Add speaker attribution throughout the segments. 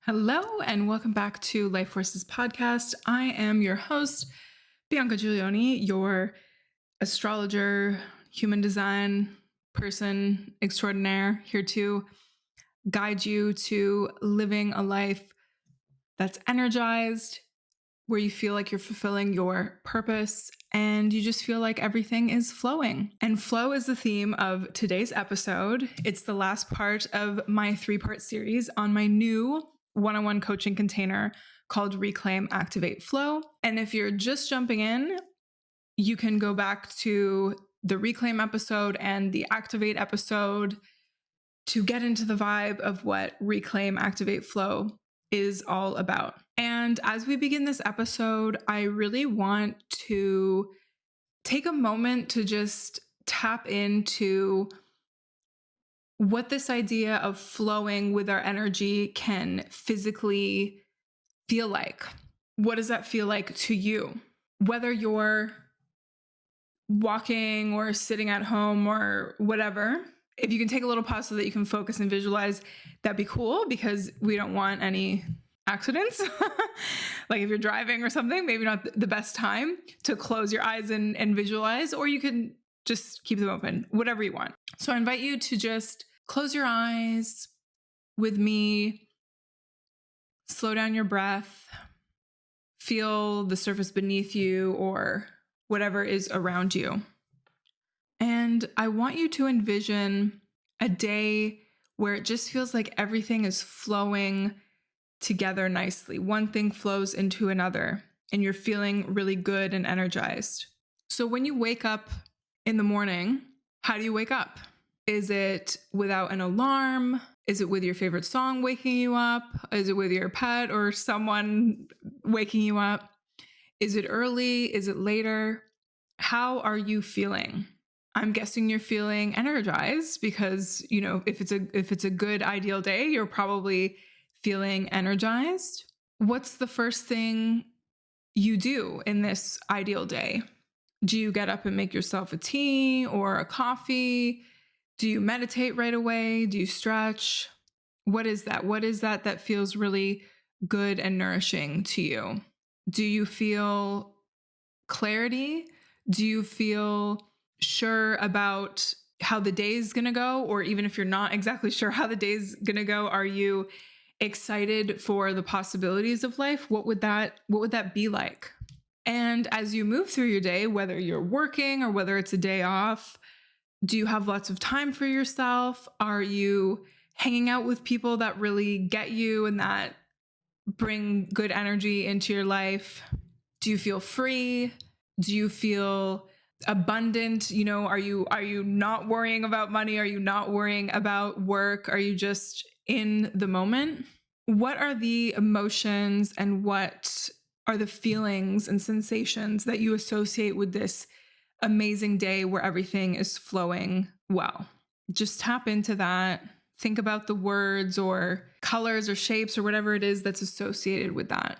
Speaker 1: Hello, and welcome back to Life Forces Podcast. I am your host, Bianca Giulioni, your astrologer, human design person extraordinaire, here to guide you to living a life that's energized, where you feel like you're fulfilling your purpose and you just feel like everything is flowing. And flow is the theme of today's episode. It's the last part of my 3-part series on my new one-on-one coaching container called Reclaim, Activate, Flow. And if you're just jumping in, you can go back to the Reclaim episode and the Activate episode to get into the vibe of what Reclaim, Activate, Flow is all about. And as we begin this episode, I really want to take a moment to just tap into what this idea of flowing with our energy can physically feel like. What does that feel like to you? Whether you're walking or sitting at home or whatever, if you can take a little pause so that you can focus and visualize, that'd be cool, because we don't want any accidents. Like if you're driving or something, maybe not the best time to close your eyes and visualize, or you can just keep them open, whatever you want. So I invite you to just close your eyes with me, slow down your breath, feel the surface beneath you or whatever is around you. And I want you to envision a day where it just feels like everything is flowing together nicely. One thing flows into another, and you're feeling really good and energized. So when you wake up in the morning, how do you wake up? Is it without an alarm? Is it with your favorite song waking you up? Is it with your pet or someone waking you up? Is it early? Is it later? How are you feeling? I'm guessing you're feeling energized because, if it's a good ideal day, you're probably feeling energized. What's the first thing you do in this ideal day? Do you get up and make yourself a tea or a coffee? Do you meditate right away? Do you stretch? What is that? What is that feels really good and nourishing to you? Do you feel clarity? Do you feel sure about how the day is going to go? Or even if you're not exactly sure how the day is going to go, are you excited for the possibilities of life? What would that be like? And as you move through your day, whether you're working or whether it's a day off, do you have lots of time for yourself? Are you hanging out with people that really get you and that bring good energy into your life? Do you feel free? Do you feel abundant? Are you not worrying about money? Are you not worrying about work? Are you just in the moment? What are the emotions and what are the feelings and sensations that you associate with this amazing day where everything is flowing well? Just tap into that. Think about the words or colors or shapes or whatever it is that's associated with that.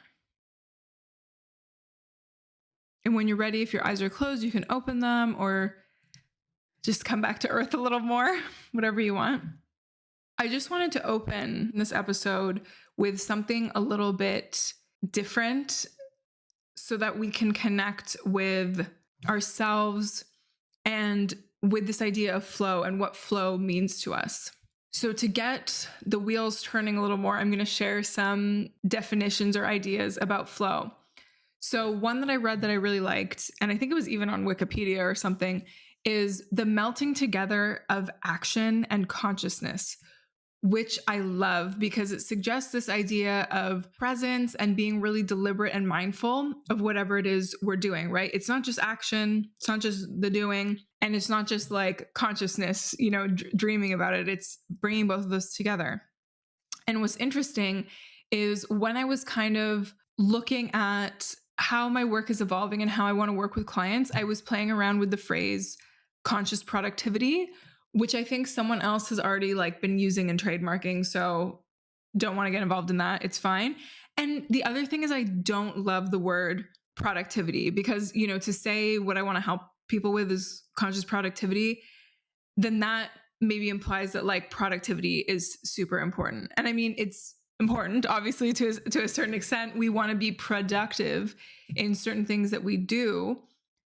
Speaker 1: And when you're ready, if your eyes are closed, you can open them or just come back to earth a little more, whatever you want. I just wanted to open this episode with something a little bit different so that we can connect with ourselves and with this idea of flow and what flow means to us. So to get the wheels turning a little more, I'm going to share some definitions or ideas about flow. So one that I read that I really liked, and I think it was even on Wikipedia or something, is the melting together of action and consciousness, which I love because it suggests this idea of presence and being really deliberate and mindful of whatever it is we're doing, right? It's not just action, it's not just the doing, and it's not just like consciousness, dreaming about it. It's bringing both of those together. And what's interesting is when I was kind of looking at how my work is evolving and how I want to work with clients, I was playing around with the phrase conscious productivity, which I think someone else has already been using and trademarking. So don't want to get involved in that. It's fine. And the other thing is I don't love the word productivity because, to say what I want to help people with is conscious productivity, then that maybe implies that productivity is super important. And I mean, it's important, obviously, to a certain extent. We want to be productive in certain things that we do.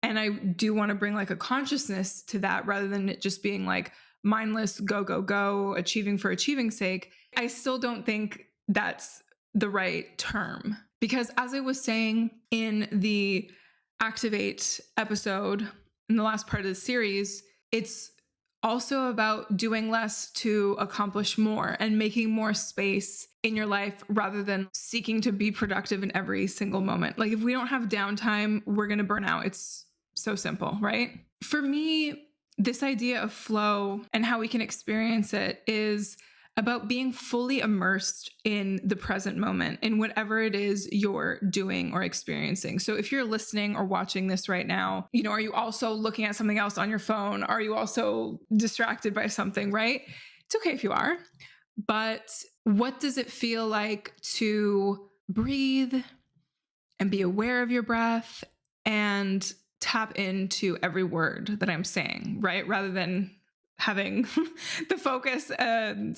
Speaker 1: And I do want to bring like a consciousness to that rather than it just being like mindless, go, go, go, achieving for achieving's sake. I still don't think that's the right term because, as I was saying in the Activate episode in the last part of the series, it's also about doing less to accomplish more and making more space in your life rather than seeking to be productive in every single moment. Like if we don't have downtime, we're going to burn out. It's so simple, right? For me, this idea of flow and how we can experience it is about being fully immersed in the present moment, in whatever it is you're doing or experiencing. So if you're listening or watching this right now, are you also looking at something else on your phone? Are you also distracted by something, right? It's okay if you are, but what does it feel like to breathe and be aware of your breath and tap into every word that I'm saying, right? Rather than having the focus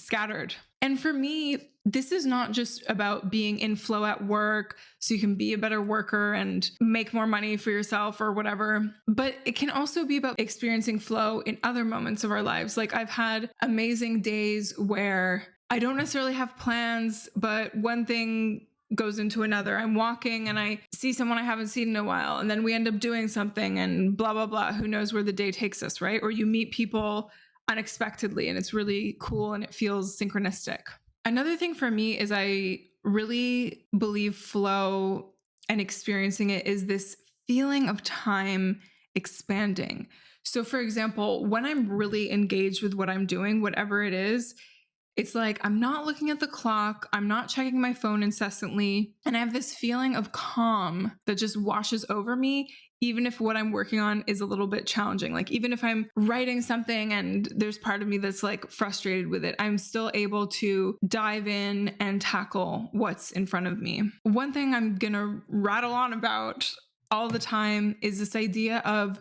Speaker 1: scattered. And for me, this is not just about being in flow at work so you can be a better worker and make more money for yourself or whatever, but it can also be about experiencing flow in other moments of our lives. Like I've had amazing days where I don't necessarily have plans, but one thing goes into another. I'm walking and I see someone I haven't seen in a while, and then we end up doing something and blah, blah, blah. Who knows where the day takes us, right? Or you meet people unexpectedly and it's really cool and it feels synchronistic. Another thing for me is I really believe flow and experiencing it is this feeling of time expanding. So for example, when I'm really engaged with what I'm doing, whatever it is, it's like I'm not looking at the clock, I'm not checking my phone incessantly, and I have this feeling of calm that just washes over me, even if what I'm working on is a little bit challenging. Like even if I'm writing something and there's part of me that's like frustrated with it, I'm still able to dive in and tackle what's in front of me. One thing I'm gonna rattle on about all the time is this idea of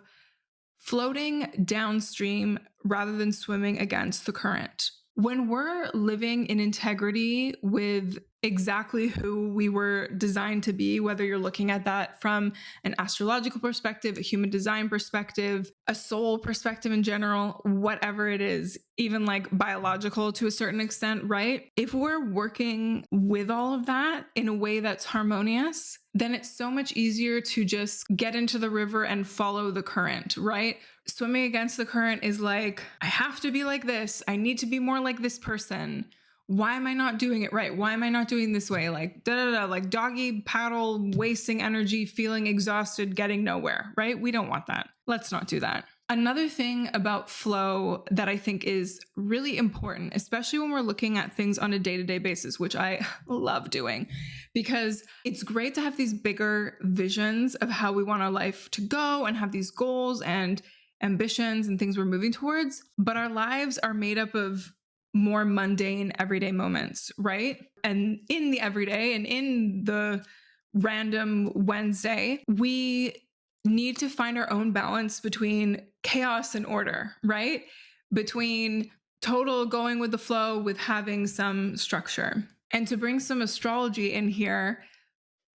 Speaker 1: floating downstream rather than swimming against the current. When we're living in integrity with exactly who we were designed to be, whether you're looking at that from an astrological perspective, a human design perspective, a soul perspective in general, whatever it is, even like biological to a certain extent, right? If we're working with all of that in a way that's harmonious, then it's so much easier to just get into the river and follow the current, right? Swimming against the current is like, I have to be like this. I need to be more like this person. Why am I not doing it right? Why am I not doing this way? Like, like doggy paddle, wasting energy, feeling exhausted, getting nowhere, right? We don't want that. Let's not do that. Another thing about flow that I think is really important, especially when we're looking at things on a day-to-day basis, which I love doing, because it's great to have these bigger visions of how we want our life to go and have these goals and ambitions and things we're moving towards. But our lives are made up of more mundane everyday moments, right? And in the everyday and in the random Wednesday, we need to find our own balance between chaos and order, right? Between total going with the flow with having some structure. And to bring some astrology in here,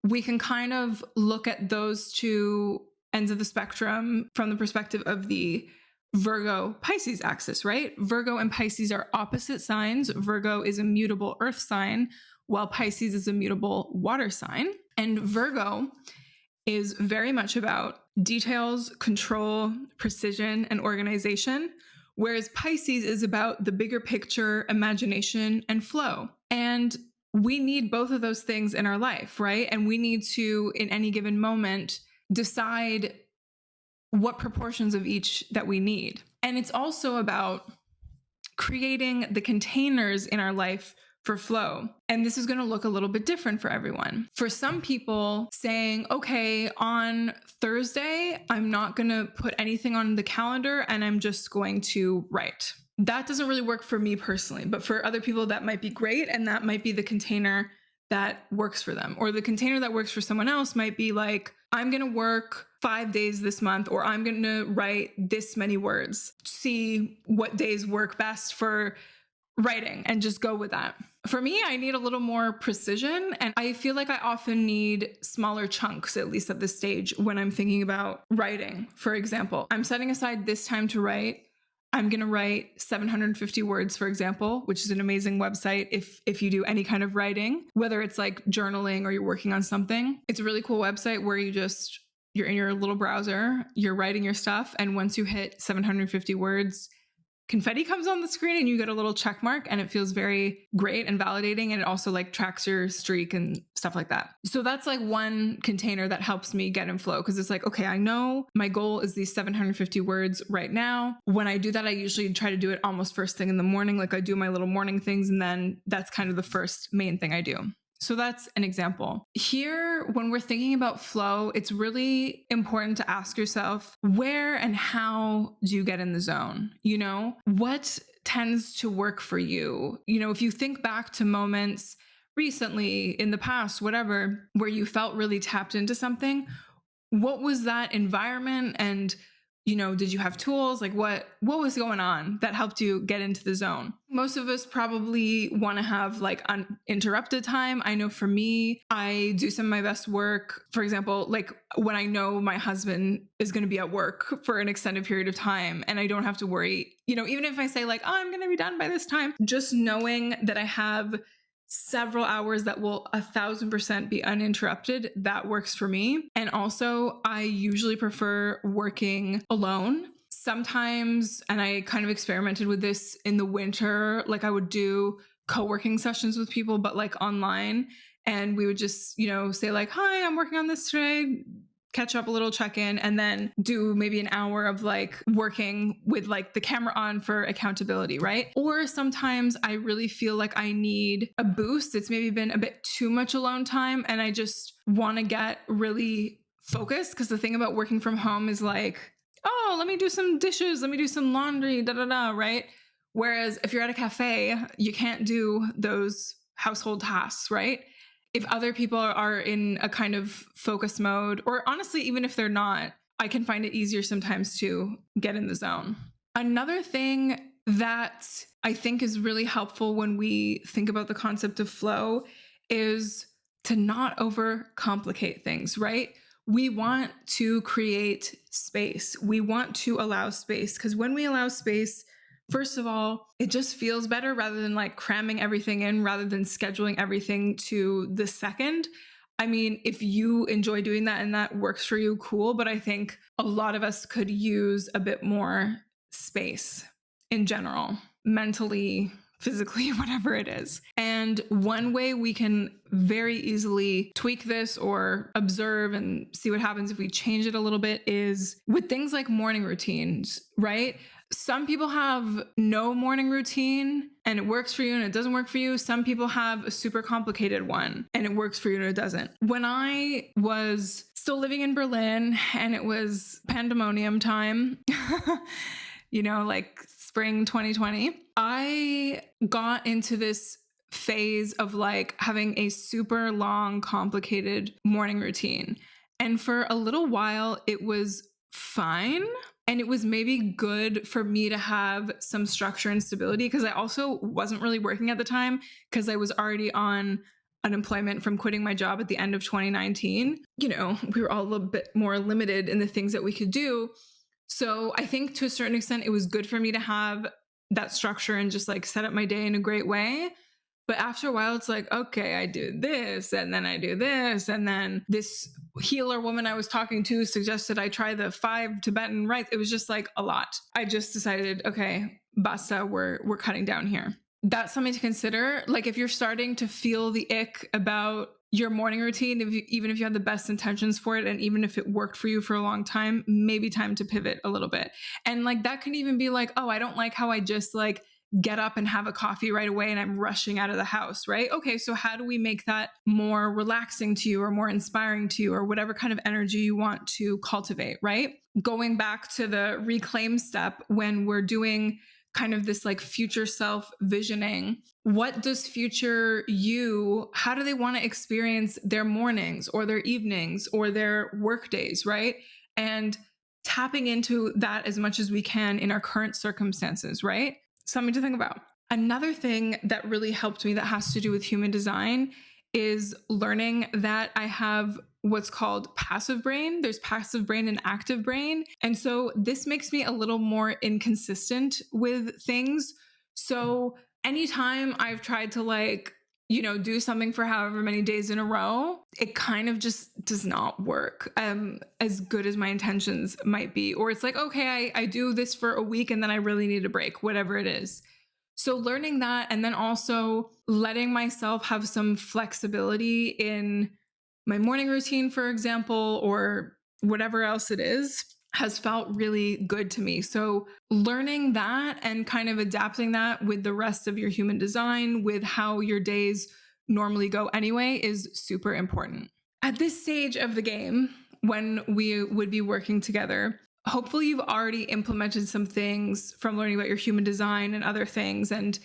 Speaker 1: we can kind of look at those two ends of the spectrum from the perspective of the Virgo Pisces axis, right? Virgo and Pisces are opposite signs. Virgo is a mutable earth sign, while Pisces is a mutable water sign. And Virgo is very much about details, control, precision, and organization, whereas Pisces is about the bigger picture, imagination, and flow. And we need both of those things in our life, right? And we need to, in any given moment, decide what proportions of each that we need. And it's also about creating the containers in our life for flow. And this is going to look a little bit different for everyone. For some people, saying, okay, on Thursday, I'm not going to put anything on the calendar and I'm just going to write. That doesn't really work for me personally, but for other people, that might be great. And that might be the container that works for them. Or the container that works for someone else might be like, I'm going to work 5 days this month, or I'm going to write this many words. See what days work best for writing and just go with that. For me, I need a little more precision, and I feel like I often need smaller chunks, at least at this stage, when I'm thinking about writing. For example, I'm setting aside this time to write. I'm going to write 750 words, for example, which is an amazing website if you do any kind of writing, whether it's like journaling or you're working on something. It's a really cool website where you're in your little browser, you're writing your stuff, and once you hit 750 words, confetti comes on the screen and you get a little check mark, and it feels very great and validating, and it also like tracks your streak and stuff like that. So that's like one container that helps me get in flow, because it's like, okay, I know my goal is these 750 words right now. When I do that, I usually try to do it almost first thing in the morning. Like I do my little morning things, and then that's kind of the first main thing I do. So that's an example. Here, when we're thinking about flow, it's really important to ask yourself, where and how do you get in the zone? You know, what tends to work for you? You know, if you think back to moments recently, in the past, whatever, where you felt really tapped into something, what was that environment? And you know, did you have tools? Like what was going on that helped you get into the zone? Most of us probably want to have like uninterrupted time. I know for me, I do some of my best work. For example, like when I know my husband is going to be at work for an extended period of time and I don't have to worry, you know, even if I say like, oh, I'm going to be done by this time, just knowing that I have several hours that will 1,000% be uninterrupted, that works for me. And also, I usually prefer working alone. Sometimes, and I kind of experimented with this in the winter, like I would do co-working sessions with people, but like online. And we would just, you know, say like, hi, I'm working on this today, catch up a little, check in, and then do maybe an hour of like working with like the camera on for accountability, right? Or sometimes I really feel like I need a boost. It's maybe been a bit too much alone time and I just want to get really focused, because the thing about working from home is like, oh, let me do some dishes, let me do some laundry, right? Whereas if you're at a cafe, you can't do those household tasks, right? If other people are in a kind of focus mode, or honestly, even if they're not, I can find it easier sometimes to get in the zone. Another thing that I think is really helpful when we think about the concept of flow is to not overcomplicate things, right? We want to create space. We want to allow space, because when we allow space, first of all, it just feels better rather than like cramming everything in, rather than scheduling everything to the second. I mean, if you enjoy doing that and that works for you, cool. But I think a lot of us could use a bit more space in general, mentally, physically, whatever it is. And one way we can very easily tweak this or observe and see what happens if we change it a little bit is with things like morning routines, right? Some people have no morning routine and it works for you and it doesn't work for you. Some people have a super complicated one and it works for you and it doesn't. When I was still living in Berlin and it was pandemonium time, you know, like spring 2020, I got into this phase of like having a super long, complicated morning routine. And for a little while, it was fine. And it was maybe good for me to have some structure and stability, because I also wasn't really working at the time, because I was already on unemployment from quitting my job at the end of 2019. You know, we were all a little bit more limited in the things that we could do. So I think to a certain extent, it was good for me to have that structure and just like set up my day in a great way. But after a while, it's like, okay, I do this and then I do this. And then this healer woman I was talking to suggested I try the 5 Tibetan rites. It was just like a lot. I just decided, okay, basta, we're cutting down here. That's something to consider. Like if you're starting to feel the ick about your morning routine, even if you had the best intentions for it, and even if it worked for you for a long time, maybe time to pivot a little bit. And like that can even be like, oh, I don't like how I just like get up and have a coffee right away and I'm rushing out of the house, right? Okay, so how do we make that more relaxing to you or more inspiring to you, or whatever kind of energy you want to cultivate, right? Going back to the reclaim step, when we're doing kind of this like future self visioning, what does future you, how do they want to experience their mornings or their evenings or their work days, right? And tapping into that as much as we can in our current circumstances, right? Something to think about. Another thing that really helped me that has to do with human design is learning that I have what's called passive brain. There's passive brain and active brain. And so this makes me a little more inconsistent with things. So anytime I've tried to do something for however many days in a row, it kind of just does not work as good as my intentions might be. Or it's like, okay, I do this for a week and then I really need a break, whatever it is. So learning that, and then also letting myself have some flexibility in my morning routine, for example, or whatever else it is, has felt really good to me. So learning that and kind of adapting that with the rest of your human design, with how your days normally go anyway, is super important. At this stage of the game, when we would be working together, hopefully you've already implemented some things from learning about your human design and other things and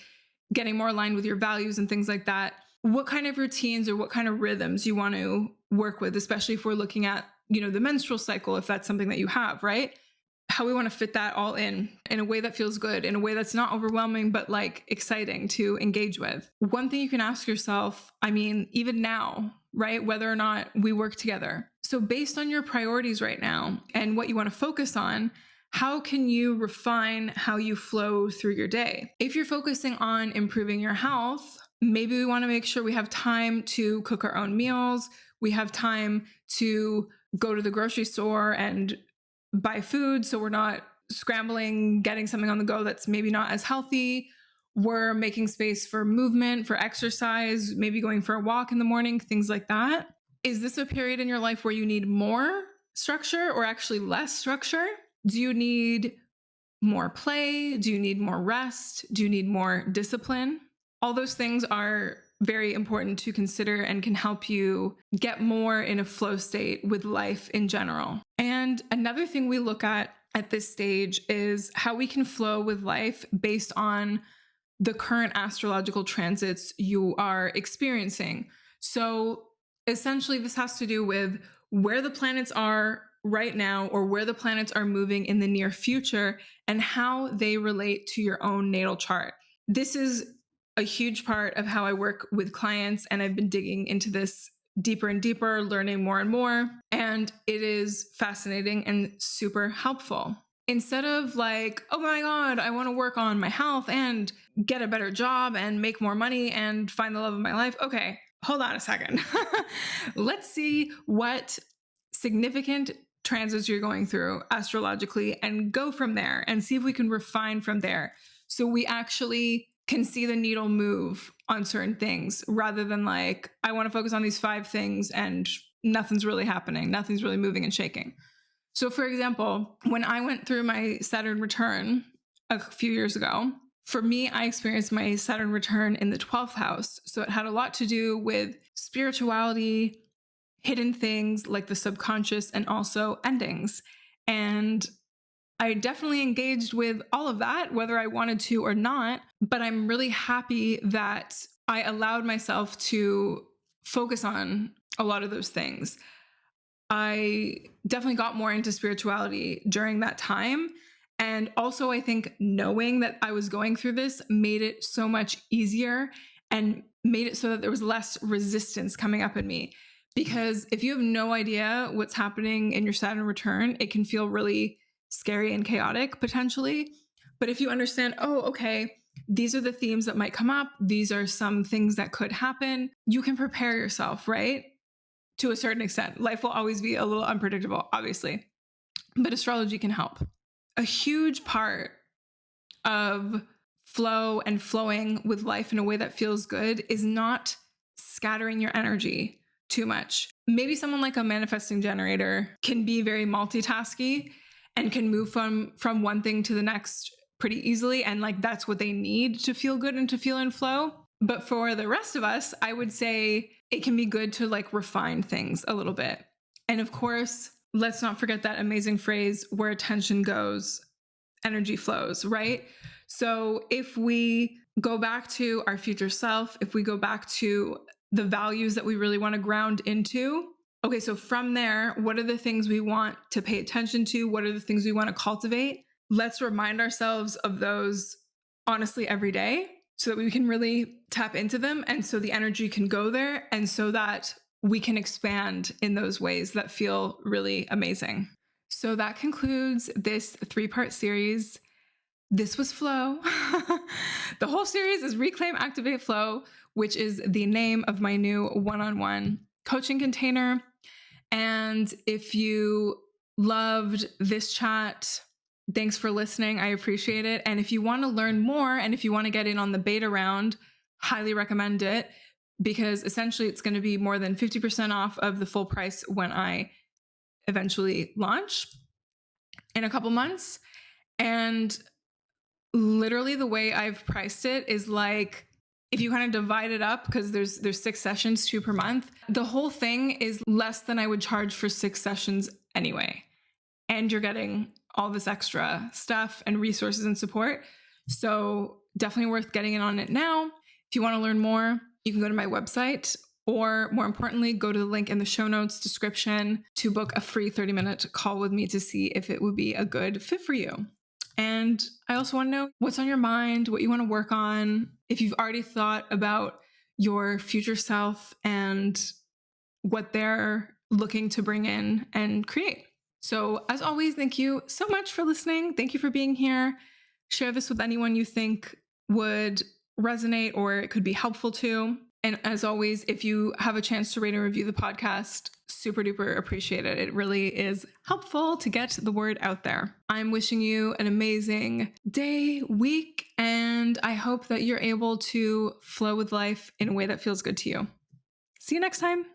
Speaker 1: getting more aligned with your values and things like that. What kind of routines or what kind of rhythms you want to work with, especially if we're looking at, the menstrual cycle, if that's something that you have, right? How we want to fit that all in a way that feels good, in a way that's not overwhelming, but exciting to engage with. One thing you can ask yourself, even now, right? Whether or not we work together. So based on your priorities right now and what you want to focus on, how can you refine how you flow through your day? If you're focusing on improving your health, maybe we want to make sure we have time to cook our own meals. We have time to go to the grocery store and buy food, so we're not scrambling, getting something on the go that's maybe not as healthy. We're making space for movement, for exercise, maybe going for a walk in the morning, things like that. Is this a period in your life where you need more structure or actually less structure? Do you need more play? Do you need more rest? Do you need more discipline? All those things are very important to consider and can help you get more in a flow state with life in general. And another thing we look at this stage is how we can flow with life based on the current astrological transits you are experiencing. So essentially, this has to do with where the planets are right now or where the planets are moving in the near future and how they relate to your own natal chart. This is a huge part of how I work with clients, and I've been digging into this deeper and deeper, learning more and more, and it is fascinating and super helpful. Instead of oh my God, I want to work on my health and get a better job and make more money and find the love of my life. Okay, hold on a second. Let's see what significant transits you're going through astrologically and go from there and see if we can refine from there. So we actually can see the needle move on certain things rather than I want to focus on these 5 things and nothing's really happening. Nothing's really moving and shaking. So for example, when I went through my Saturn return a few years ago, for me, I experienced my Saturn return in the 12th house. So it had a lot to do with spirituality, hidden things like the subconscious, and also endings. And I definitely engaged with all of that, whether I wanted to or not, but I'm really happy that I allowed myself to focus on a lot of those things. I definitely got more into spirituality during that time. And also, I think knowing that I was going through this made it so much easier and made it so that there was less resistance coming up in me. Because if you have no idea what's happening in your Saturn return, it can feel really scary and chaotic potentially. But if you understand, oh, okay, these are the themes that might come up, these are some things that could happen, you can prepare yourself, right? To a certain extent. Life will always be a little unpredictable, obviously, but astrology can help. A huge part of flow and flowing with life in a way that feels good is not scattering your energy too much. Maybe someone like a manifesting generator can be very multitasky and can move from one thing to the next pretty easily. And that's what they need to feel good and to feel in flow. But for the rest of us, I would say it can be good to refine things a little bit. And of course, let's not forget that amazing phrase, where attention goes, energy flows, right? So if we go back to our future self, if we go back to the values that we really want to ground into, okay, so from there, what are the things we want to pay attention to? What are the things we want to cultivate? Let's remind ourselves of those honestly every day. so that we can really tap into them. And so the energy can go there. And so that we can expand in those ways that feel really amazing. So that concludes this 3-part series. This was Flow. The whole series is Reclaim, Activate, Flow, which is the name of my new one-on-one coaching container. And if you loved this chat, thanks for listening. I appreciate it. And if you want to learn more and if you want to get in on the beta round, highly recommend it, because essentially it's going to be more than 50% off of the full price when I eventually launch in a couple months. And literally the way I've priced it is like, if you kind of divide it up, because there's 6 sessions, 2 per month, the whole thing is less than I would charge for 6 sessions anyway. And you're getting all this extra stuff and resources and support. So definitely worth getting in on it now. If you want to learn more, you can go to my website, or more importantly, go to the link in the show notes description to book a free 30-minute call with me to see if it would be a good fit for you. And I also want to know what's on your mind, what you want to work on, if you've already thought about your future self and what they're looking to bring in and create. So as always, thank you so much for listening. Thank you for being here. Share this with anyone you think would resonate or it could be helpful to. And as always, if you have a chance to rate and review the podcast, super duper appreciate it. It really is helpful to get the word out there. I'm wishing you an amazing day, week, and I hope that you're able to flow with life in a way that feels good to you. See you next time.